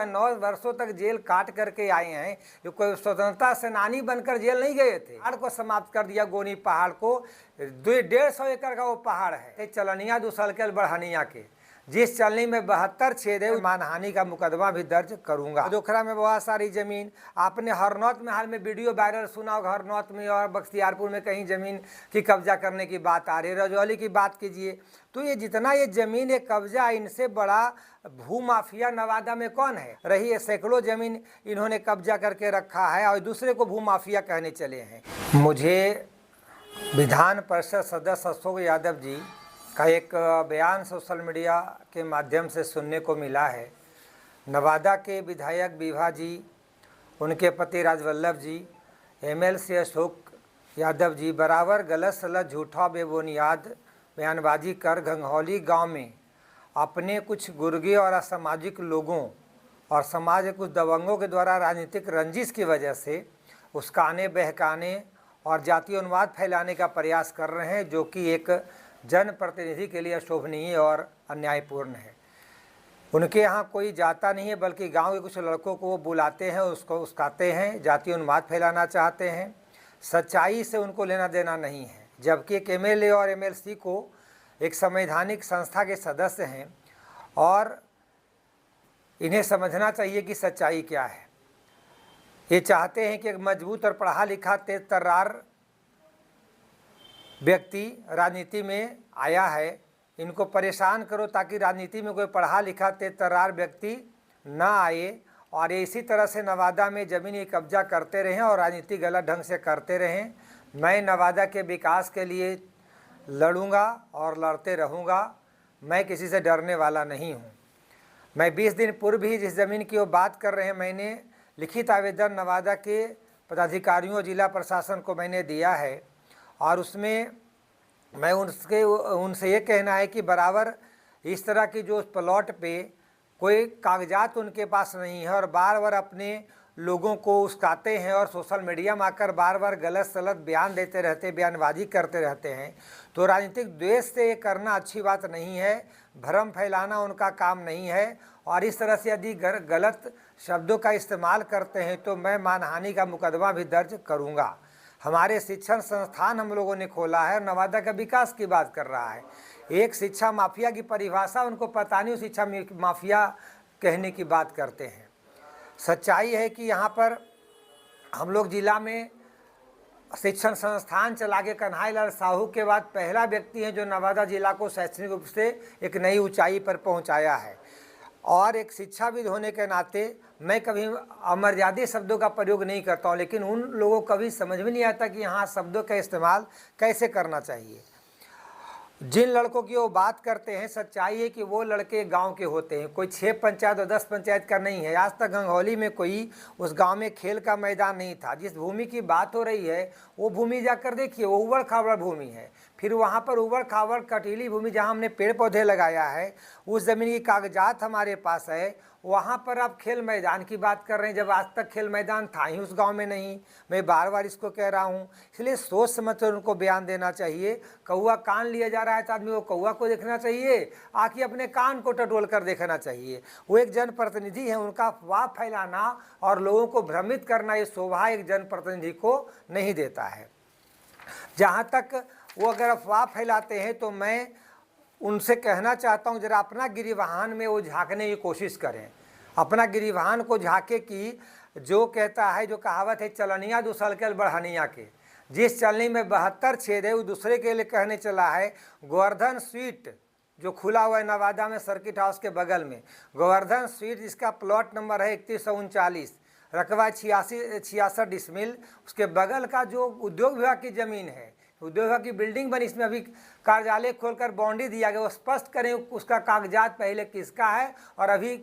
9 वर्षों तक जेल काट करके आए हैं। जो कोई स्वतंत्रता सेनानी बनकर जेल नहीं गए थे। पहाड़ को समाप्त कर दिया, गोनी पहाड़ को। 150 एकड़ का वो पहाड़ है। चलनिया दुसलकेल बढ़निया के जिस चलनी में 72 छेद है, मानहानि का मुकदमा भी दर्ज करूंगा। दोखरा में बहुत सारी जमीन, आपने हरनौत में हाल में वीडियो वायरल सुना होगा। हरनौत में और बख्तियारपुर में कहीं जमीन की कब्जा करने की बात आ रही है। रजौली की बात कीजिए तो ये जितना ये जमीन ये कब्जा, इनसे बड़ा भू माफिया नवादा में कौन है। रही है सैकड़ों जमीन इन्होंने कब्जा करके रखा है और दूसरे को भू माफिया कहने चले हैं। मुझे विधान परिषद सदस्य अशोक यादव जी का एक बयान सोशल मीडिया के माध्यम से सुनने को मिला है। नवादा के विधायक विभा जी, उनके पति राजवल्लभ जी, एमएलसी अशोक यादव जी बराबर गलत सलत झूठा बेबुनियाद बयानबाजी कर घंघौली गांव में अपने कुछ गुर्गे और असामाजिक लोगों और समाज के कुछ दबंगों के द्वारा राजनीतिक रंजिश की वजह से उस्काने, बहकाने और जातीय उन्माद फैलाने का प्रयास कर रहे हैं, जो कि एक जनप्रतिनिधि के लिए अशोभनीय और अन्यायपूर्ण है। उनके यहाँ कोई जाता नहीं है, बल्कि गांव के कुछ लड़कों को वो बुलाते हैं, उसको उस्काते हैं, जातीय उन्माद फैलाना चाहते हैं। सच्चाई से उनको लेना देना नहीं है। जबकि एक एमएलए और एमएलसी को एक संवैधानिक संस्था के सदस्य हैं और इन्हें समझना चाहिए कि सच्चाई क्या है। ये चाहते हैं कि एक मजबूत और पढ़ा लिखा तेज तर्रार व्यक्ति राजनीति में आया है, इनको परेशान करो ताकि राजनीति में कोई पढ़ा लिखा तेज तर्रार व्यक्ति ना आए और ये इसी तरह से नवादा में ज़मीन कब्जा करते रहें और राजनीति गलत ढंग से करते रहें। मैं नवादा के विकास के लिए लड़ूंगा और लड़ते रहूंगा। मैं किसी से डरने वाला नहीं हूं। मैं 20 दिन पूर्व ही जिस ज़मीन की वो बात कर रहे हैं, मैंने लिखित आवेदन नवादा के पदाधिकारियों, जिला प्रशासन को मैंने दिया है और उसमें मैं उनसे ये कहना है कि बराबर इस तरह की जो प्लॉट पे कोई कागजात उनके पास नहीं है और बार बार अपने लोगों को उस्काते हैं और सोशल मीडिया में आकर बार बार गलत सलत बयान देते रहते, बयानबाजी करते रहते हैं, तो राजनीतिक द्वेष से ये करना अच्छी बात नहीं है। भ्रम फैलाना उनका काम नहीं है और इस तरह से यदि गलत शब्दों का इस्तेमाल करते हैं तो मैं मानहानि का मुकदमा भी दर्ज करूँगा। हमारे शिक्षण संस्थान हम लोगों ने खोला है और नवादा का विकास की बात कर रहा है। एक शिक्षा माफिया की परिभाषा उनको पता नहीं, शिक्षा माफिया कहने की बात करते हैं। सच्चाई है कि यहाँ पर हम लोग जिला में शिक्षण संस्थान चला के कन्हैयालाल साहू के बाद पहला व्यक्ति हैं जो नवादा जिला को शैक्षणिक रूप से एक नई ऊंचाई पर पहुँचाया है। और एक शिक्षाविद होने के नाते मैं कभी अमर्यादित शब्दों का प्रयोग नहीं करता हूँ, लेकिन उन लोगों को कभी समझ में नहीं आता कि यहाँ शब्दों का इस्तेमाल कैसे करना चाहिए। जिन लड़कों की वो बात करते हैं, सच्चाई है कि वो लड़के गांव के होते हैं, कोई 6 पंचायत और 10 पंचायत का नहीं है। आज तक घंघौली में कोई उस गांव में खेल का मैदान नहीं था। जिस भूमि की बात हो रही है वो भूमि जाकर देखिए, वो उबड़ खाबड़ भूमि है। फिर वहाँ पर उबड़ खाबड़ कटीली भूमि जहाँ हमने पेड़ पौधे लगाया है, उस ज़मीन की कागजात हमारे पास है। वहाँ पर आप खेल मैदान की बात कर रहे हैं, जब आज तक खेल मैदान था ही उस गांव में नहीं। मैं बार बार इसको कह रहा हूँ, इसलिए सोच समझ कर उनको बयान देना चाहिए। कौआ कान लिया जा रहा है तो आदमी वो कौआ को देखना चाहिए, आखिर अपने कान को टटोल कर देखना चाहिए। वो एक जनप्रतिनिधि है, उनका अफवाह फैलाना और लोगों को भ्रमित करना ये शोभा एक जनप्रतिनिधि को नहीं देता है। जहाँ तक वो अगर अफवाह फैलाते हैं तो मैं उनसे कहना चाहता हूँ, जरा अपना गिरिवाहन में वो झांकने की कोशिश करें। अपना गिरिवाहन को झांके कि जो कहता है, जो कहावत है, चलनिया दुसलकेल बढ़निया के जिस चलनी में 72 छेद है, वो दूसरे के लिए कहने चला है। गोवर्धन स्वीट जो खुला हुआ है नवादा में सर्किट हाउस के बगल में, गोवर्धन स्वीट जिसका प्लॉट नंबर है 3139, रकबा 66 डिसमिल, उसके बगल का जो उद्योग विभाग की ज़मीन है, उद्योग विभाग की बिल्डिंग बनी, इसमें अभी कार्यालय खोलकर बाउंड्री दिया गया। वो स्पष्ट करें उसका कागजात पहले किसका है और अभी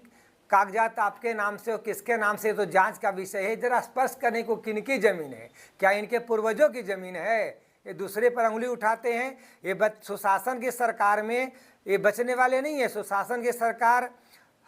कागजात आपके नाम से और किसके नाम से, तो जांच का विषय है। जरा स्पष्ट करने को किनकी ज़मीन है, क्या इनके पूर्वजों की ज़मीन है? ये दूसरे पर उंगली उठाते हैं। ये सुशासन की सरकार में ये बचने वाले नहीं है। सुशासन की सरकार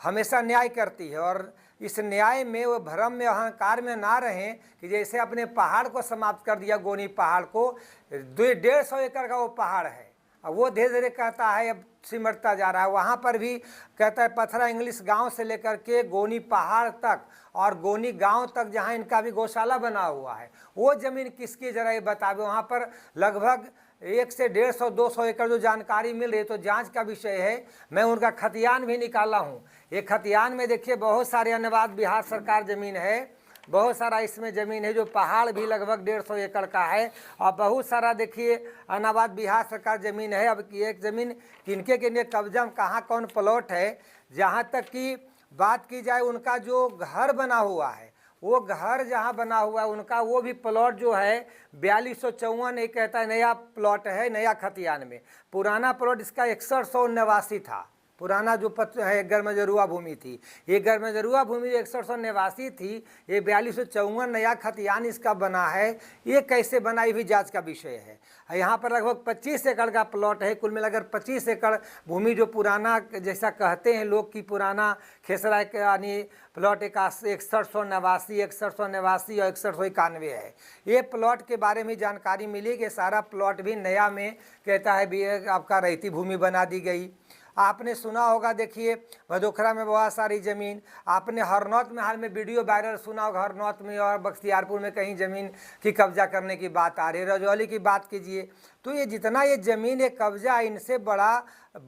हमेशा न्याय करती है और इस न्याय में वो भ्रम में, अहंकार में ना रहें कि जैसे अपने पहाड़ को समाप्त कर दिया, गोनी पहाड़ को। 150 एकड़ का वो पहाड़ है, अब वो धीरे धीरे कहता है अब सिमटता जा रहा है। वहाँ पर भी कहता है पथरा इंग्लिश गांव से लेकर के गोनी पहाड़ तक और गोनी गांव तक जहाँ इनका भी गौशाला बना हुआ है, वो ज़मीन किसकी जरा ये बतावे। वहाँ पर लगभग 1 से 150 200 एकड़ जो जानकारी मिल रही है, तो जांच का विषय है। मैं उनका खतियान भी निकाला हूँ। ये खतियान में देखिए बहुत सारे अन्नवाद बिहार सरकार ज़मीन है, बहुत सारा इसमें ज़मीन है, जो पहाड़ भी लगभग 150 एकड़ का है, और बहुत सारा देखिए अनाबाद बिहार सरकार ज़मीन है। अब एक ज़मीन किनके किनके कब्जा में कहाँ कौन प्लॉट है, जहाँ तक कि बात की जाए उनका जो घर बना हुआ है, वो घर जहाँ बना हुआ है उनका वो भी प्लॉट जो है 4254 एक कहता है नया प्लॉट है नया खतियान में। पुराना प्लॉट इसका 6189 था। पुराना जो पत्र है गर्मजरुआ भूमि थी, ये गर्मजरुआ भूमि 6189 थी, ये 4254 नया खतियान इसका बना है। ये कैसे बना ये भी जांच का विषय है। यहाँ पर लगभग 25 एकड़ का प्लॉट है। कुल मिलाकर 25 एकड़ भूमि जो पुराना जैसा कहते हैं लोग कि पुराना खेसरा यानी प्लॉट 6189 6189 और 6191 है। ये प्लॉट के बारे में जानकारी मिली कि सारा प्लॉट भी नया में कहता है भी आपका रहती भूमि बना दी गई। आपने सुना होगा देखिए भदोखरा में बहुत सारी ज़मीन, आपने हरनौत में हाल में वीडियो वायरल सुना होगा, हरनौत में और बख्तियारपुर में कहीं ज़मीन की कब्जा करने की बात आ रही है। रजौली की बात कीजिए तो ये जितना ये ज़मीन ये कब्जा, इनसे बड़ा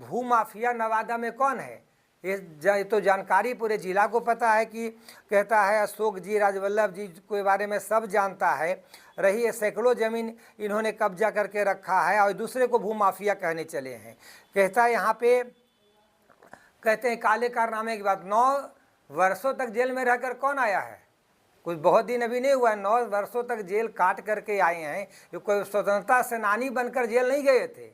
भूमाफिया नवादा में कौन है? ये तो जानकारी पूरे ज़िला को पता है कि कहता है अशोक जी राजवल्लभ जी के बारे में सब जानता है। रही है सैकड़ों ज़मीन इन्होंने कब्जा करके रखा है और दूसरे को भूमाफिया कहने चले हैं। कहता है यहाँ पे कहते हैं काले कारनामे की बात, 9 वर्षों तक जेल में रहकर कौन आया है? कुछ बहुत दिन अभी नहीं हुआ है, 9 वर्षों तक जेल काट करके आए हैं। ये कोई स्वतंत्रता सेनानी बनकर जेल नहीं गए थे।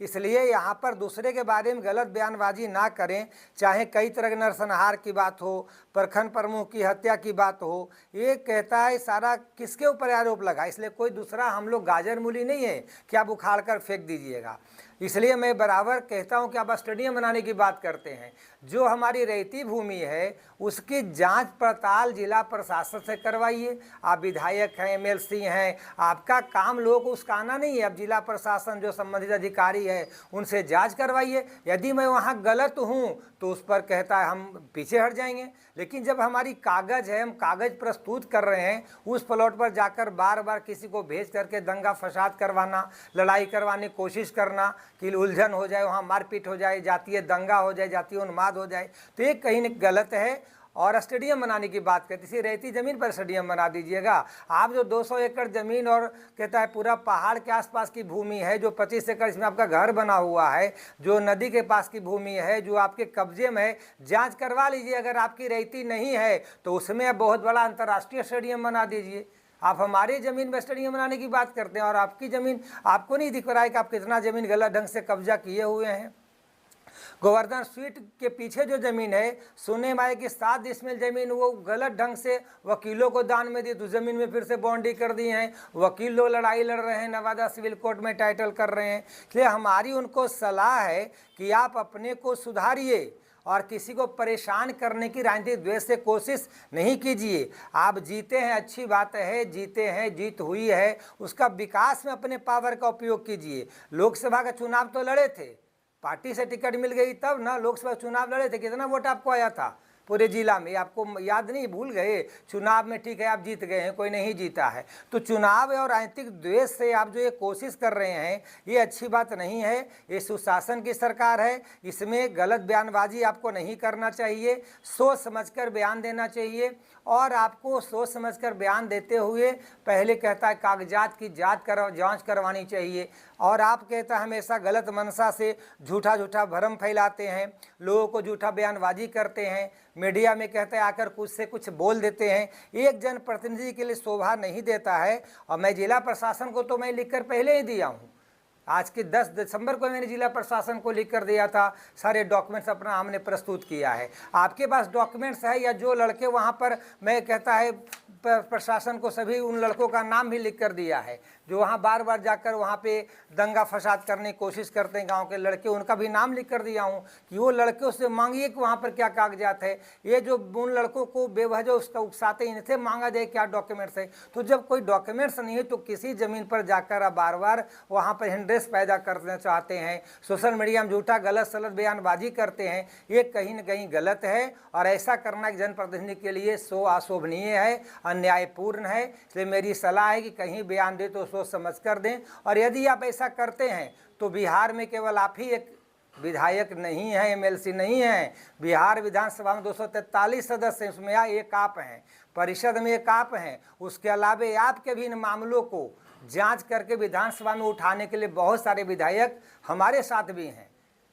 इसलिए यहाँ पर दूसरे के बारे में गलत बयानबाजी ना करें, चाहे कई तरह के नरसंहार की बात हो, प्रखंड प्रमुख की हत्या की बात हो। ये कहता है सारा किसके ऊपर आरोप लगा, इसलिए कोई दूसरा हम लोग गाजर मूली नहीं है कि आप उखाड़ कर फेंक दीजिएगा। इसलिए मैं बराबर कहता हूँ कि आप स्टेडियम बनाने की बात करते हैं, जो हमारी रहती भूमि है उसकी जांच पड़ताल जिला प्रशासन से करवाइए। आप विधायक हैं, एमएलसी हैं, आपका काम लोगों को उसका आना नहीं है। अब जिला प्रशासन जो संबंधित अधिकारी है उनसे जांच करवाइए। यदि मैं वहाँ गलत हूँ तो उस पर कहता है हम पीछे हट जाएंगे, लेकिन जब हमारी कागज़ है, हम कागज़ प्रस्तुत कर रहे हैं, उस प्लॉट पर जाकर बार बार किसी को भेज करके दंगा फसाद करवाना, लड़ाई करवाने की कोशिश करना कि उलझन हो जाए, वहाँ मारपीट हो जाए, जातीय दंगा हो जाए, जातीय उन्माद हो जाए, तो ये कहीं न गलत है। और स्टेडियम बनाने की बात करते, इसी रहती ज़मीन पर स्टेडियम बना दीजिएगा। आप जो 200 एकड़ ज़मीन और कहता है पूरा पहाड़ के आसपास की भूमि है, जो 25 एकड़ इसमें आपका घर बना हुआ है, जो नदी के पास की भूमि है, जो आपके कब्जे में है, जांच करवा लीजिए। अगर आपकी रहती नहीं है तो उसमें आप बहुत बड़ा अंतर्राष्ट्रीय स्टेडियम बना दीजिए। आप हमारी ज़मीन में स्टेडियम बनाने की बात करते हैं और आपकी ज़मीन आपको नहीं दिख रहा है कि आप कितना ज़मीन गलत ढंग से कब्जा किए हुए हैं। गोवर्धन स्वीट के पीछे जो ज़मीन है, सुने माए की 7 डिसमिल ज़मीन वो गलत ढंग से वकीलों को दान में दी, तो ज़मीन में फिर से बाउंड्री कर दी है। वकील लोग लड़ाई लड़ रहे हैं, नवादा सिविल कोर्ट में टाइटल कर रहे हैं। इसलिए हमारी उनको सलाह है कि आप अपने को सुधारिए और किसी को परेशान करने की राजनीतिक द्वेष से कोशिश नहीं कीजिए। आप जीते हैं, अच्छी बात है, जीते हैं, जीत हुई है, उसका विकास में अपने पावर का उपयोग कीजिए। लोकसभा का चुनाव तो लड़े थे, पार्टी से टिकट मिल गई तब ना, लोकसभा चुनाव लड़े थे, कितना वोट आपको आया था पूरे जिला में? आपको याद नहीं, भूल गए? चुनाव में ठीक है आप जीत गए हैं, कोई नहीं जीता है। तो चुनाव और राजनीतिक द्वेष से आप जो ये कोशिश कर रहे हैं ये अच्छी बात नहीं है। ये सुशासन की सरकार है, इसमें गलत बयानबाजी आपको नहीं करना चाहिए, सोच समझकर बयान देना चाहिए। और आपको सोच समझकर बयान देते हुए पहले कहता है कागजात की जांच करवानी चाहिए। और आप कहता है हमेशा गलत मंशा से झूठा भ्रम फैलाते हैं, लोगों को झूठा बयानबाजी करते हैं, मीडिया में कहते हैं आकर कुछ से कुछ बोल देते हैं। एक जनप्रतिनिधि के लिए शोभा नहीं देता है। और मैं जिला प्रशासन को तो मैं लिखकर पहले ही दिया हूँ, आज के 10 दिसंबर को मैंने जिला प्रशासन को लिख कर दिया था, सारे डॉक्यूमेंट्स अपना हमने प्रस्तुत किया है। आपके पास डॉक्यूमेंट्स है या जो लड़के वहाँ पर मैं कहता है प्रशासन को सभी उन लड़कों का नाम भी लिख कर दिया है, जो वहाँ बार बार जाकर वहाँ पे दंगा फसाद करने की कोशिश करते हैं गांव के लड़के, उनका भी नाम लिख कर दिया हूँ कि वो लड़के उससे मांगिए कि वहाँ पर क्या कागजात है। ये जो उन लड़कों को बेवजह उसका उकसाते हैं, इनसे मांगा जाए क्या डॉक्यूमेंट्स है। तो जब कोई डॉक्यूमेंट्स नहीं है तो किसी ज़मीन पर जाकर आप बार बार वहाँ पर हिंड्रेस पैदा करना चाहते हैं, सोशल मीडिया में झूठा गलत सलत बयानबाजी करते हैं, ये कहीं न कहीं गलत है। और ऐसा करना एक जनप्रतिनिधि के लिए सो अशोभनीय है, अन्यायपूर्ण है। इसलिए मेरी सलाह है कि कहीं बयान दे तो सोच समझ कर दें। और यदि आप ऐसा करते हैं तो बिहार में केवल आप ही एक विधायक नहीं है, एमएलसी नहीं है, बिहार विधानसभा में 243 सदस्य हैं, उसमें एक आप हैं, परिषद में एक आप हैं। उसके अलावे आपके भी इन मामलों को जांच करके विधानसभा में उठाने के लिए बहुत सारे विधायक हमारे साथ भी हैं।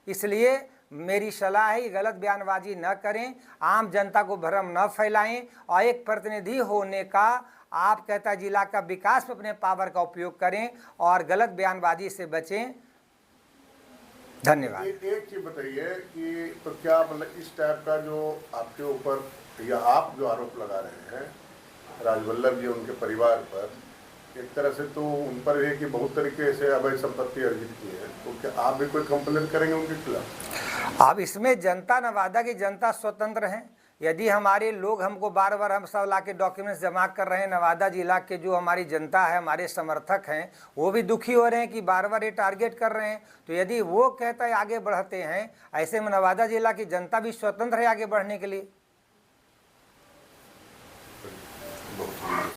इसलिए मेरी सलाह है कि गलत बयानबाजी न करें, आम जनता को भ्रम न फैलाएं, और एक प्रतिनिधि होने का आप कहता जिला का विकास में अपने पावर का उपयोग करें और गलत बयानबाजी से बचें। धन्यवाद। एक चीज बताइए कि तो क्या मतलब इस टाइप का जो आपके ऊपर या आप जो आरोप लगा रहे हैं राजवल्लभ जी उनके परिवार पर, एक तरह से तो उन पर है कि बहुत तरीके से अवैध संपत्ति अर्जित की है, तो क्या आप भी कोई कंप्लेन करेंगे उनके खिलाफ? अब इसमें जनता, नवादा की जनता स्वतंत्र है। यदि हमारे लोग हमको बार बार हम सब ला के डॉक्यूमेंट्स जमा कर रहे हैं, नवादा जिला के जो हमारी जनता है, हमारे समर्थक हैं, वो भी दुखी हो रहे हैं कि बार बार ये टारगेट कर रहे हैं। तो यदि वो कहता है आगे बढ़ते हैं, ऐसे में नवादा जिला की जनता भी स्वतंत्र है आगे बढ़ने के लिए।